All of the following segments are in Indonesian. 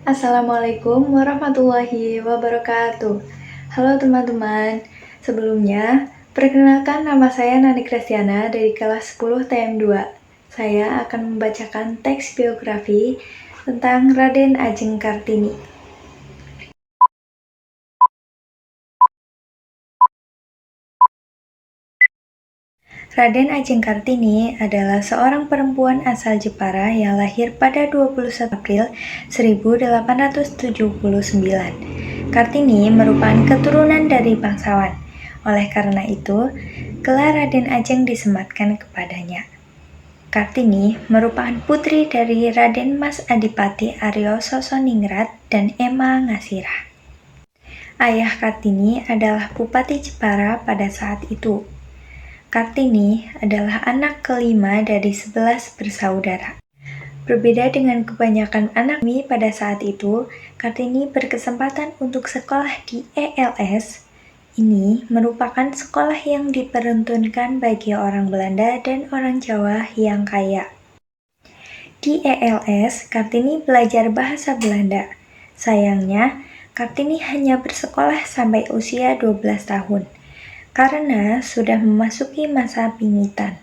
Assalamualaikum warahmatullahi wabarakatuh. Halo teman-teman, sebelumnya perkenalkan nama saya Nani Kristiana dari kelas 10 TM2. Saya akan membacakan teks biografi tentang Raden Ajeng Kartini. Raden Ajeng Kartini adalah seorang perempuan asal Jepara yang lahir pada 21 April 1879. Kartini merupakan keturunan dari bangsawan. Oleh karena itu, gelar Raden Ajeng disematkan kepadanya. Kartini merupakan putri dari Raden Mas Adipati Aryo Sosoningrat dan Ema Ngasirah. Ayah Kartini adalah Bupati Jepara pada saat itu. Kartini adalah anak kelima dari 11 bersaudara. Berbeda dengan kebanyakan anak kami pada saat itu, Kartini berkesempatan untuk sekolah di ELS. Ini merupakan sekolah yang diperuntukkan bagi orang Belanda dan orang Jawa yang kaya. Di ELS, Kartini belajar bahasa Belanda. Sayangnya, Kartini hanya bersekolah sampai usia 12 tahun. Karena sudah memasuki masa pingitan.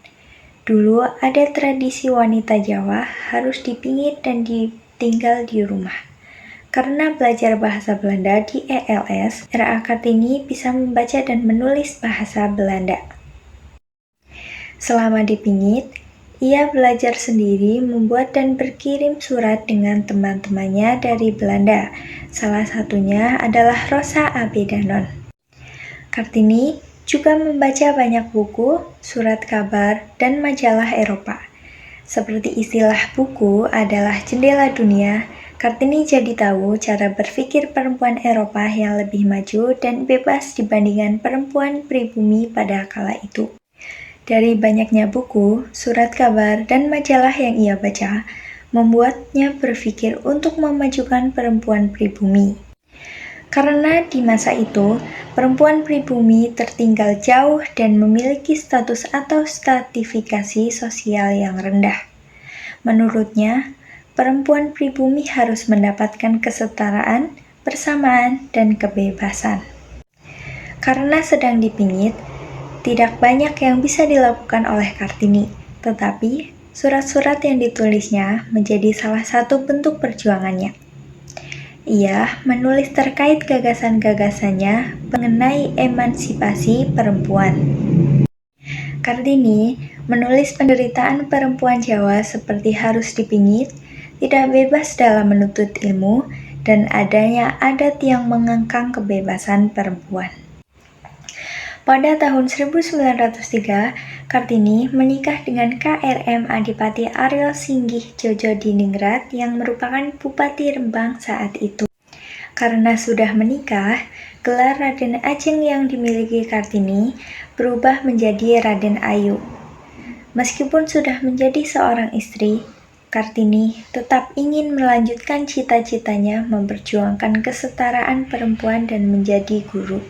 Dulu ada tradisi wanita Jawa harus dipingit dan ditinggal di rumah. Karena belajar bahasa Belanda di ELS, R.A. Kartini bisa membaca dan menulis bahasa Belanda. Selama dipingit, ia belajar sendiri membuat dan berkirim surat dengan teman-temannya dari Belanda. Salah satunya adalah Rosa Abedanon. Kartini juga membaca banyak buku, surat kabar, dan majalah Eropa. Seperti istilah buku adalah jendela dunia, Kartini jadi tahu cara berpikir perempuan Eropa yang lebih maju dan bebas dibandingkan perempuan pribumi pada kala itu. Dari banyaknya buku, surat kabar, dan majalah yang ia baca, membuatnya berpikir untuk memajukan perempuan pribumi. Karena di masa itu, perempuan pribumi tertinggal jauh dan memiliki status atau stratifikasi sosial yang rendah. Menurutnya, perempuan pribumi harus mendapatkan kesetaraan, persamaan, dan kebebasan. Karena sedang dipingit, tidak banyak yang bisa dilakukan oleh Kartini, tetapi surat-surat yang ditulisnya menjadi salah satu bentuk perjuangannya. Ia menulis terkait gagasan-gagasannya mengenai emansipasi perempuan. Kartini menulis penderitaan perempuan Jawa seperti harus dipingit, tidak bebas dalam menuntut ilmu, dan adanya adat yang mengekang kebebasan perempuan. Pada tahun 1903, Kartini menikah dengan KRM Adipati Aryo Singgih Jojodiningrat yang merupakan Bupati Rembang saat itu. Karena sudah menikah, gelar Raden Ajeng yang dimiliki Kartini berubah menjadi Raden Ayu. Meskipun sudah menjadi seorang istri, Kartini tetap ingin melanjutkan cita-citanya memperjuangkan kesetaraan perempuan dan menjadi guru.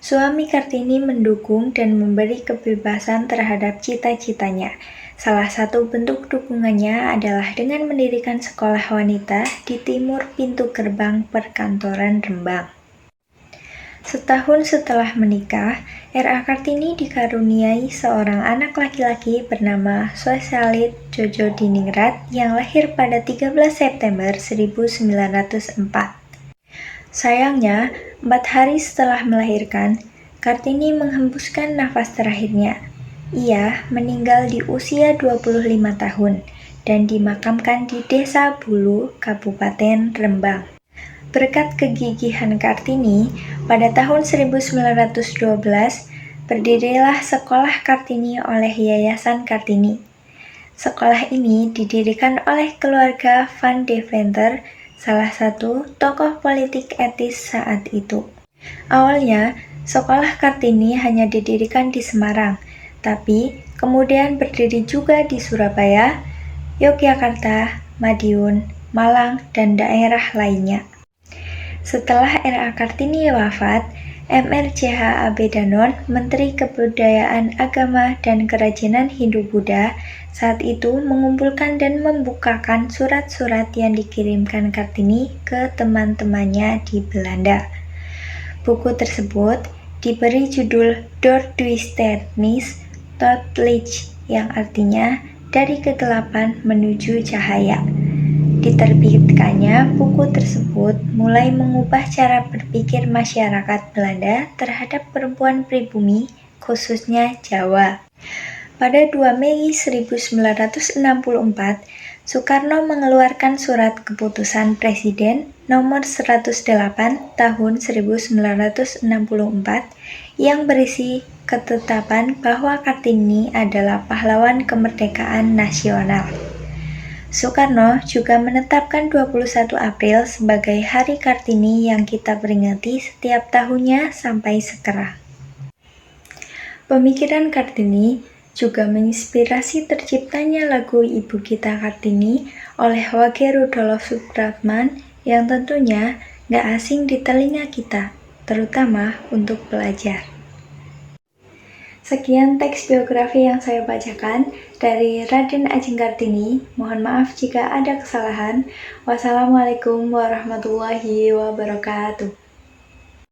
Suami Kartini mendukung dan memberi kebebasan terhadap cita-citanya. Salah satu bentuk dukungannya adalah dengan mendirikan sekolah wanita di timur pintu gerbang perkantoran Rembang. Setahun setelah menikah, R.A. Kartini dikaruniai seorang anak laki-laki bernama Soesalit Jojodiningrat yang lahir pada 13 September 1904. Sayangnya, 4 hari setelah melahirkan, Kartini menghembuskan nafas terakhirnya. Ia meninggal di usia 25 tahun dan dimakamkan di Desa Bulu, Kabupaten Rembang. Berkat kegigihan Kartini, pada tahun 1912 berdirilah Sekolah Kartini oleh Yayasan Kartini. Sekolah ini didirikan oleh keluarga Van Deventer, salah satu tokoh politik etis saat itu. Awalnya, sekolah Kartini hanya didirikan di Semarang, tapi kemudian berdiri juga di Surabaya, Yogyakarta, Madiun, Malang, dan daerah lainnya. Setelah R.A. Kartini wafat, MRCH Abedanon, Menteri Kebudayaan Agama dan Kerajinan Hindu-Buddha, saat itu mengumpulkan dan membukakan surat-surat yang dikirimkan Kartini ke teman-temannya di Belanda. Buku tersebut diberi judul Door Duisternis tot Licht, yang artinya dari kegelapan menuju cahaya. Diterbitkannya buku tersebut mulai mengubah cara berpikir masyarakat Belanda terhadap perempuan pribumi, khususnya Jawa. Pada 2 Mei 1964, Soekarno mengeluarkan surat keputusan Presiden nomor 108 tahun 1964 yang berisi ketetapan bahwa Kartini adalah pahlawan kemerdekaan nasional. Soekarno juga menetapkan 21 April sebagai Hari Kartini yang kita peringati setiap tahunnya sampai sekarang. Pemikiran Kartini juga menginspirasi terciptanya lagu Ibu Kita Kartini oleh Wage Rudolf Supratman yang tentunya gak asing di telinga kita, terutama untuk pelajar. Sekian teks biografi yang saya bacakan dari Raden Ajeng Kartini. Mohon maaf jika ada kesalahan. Wassalamualaikum warahmatullahi wabarakatuh.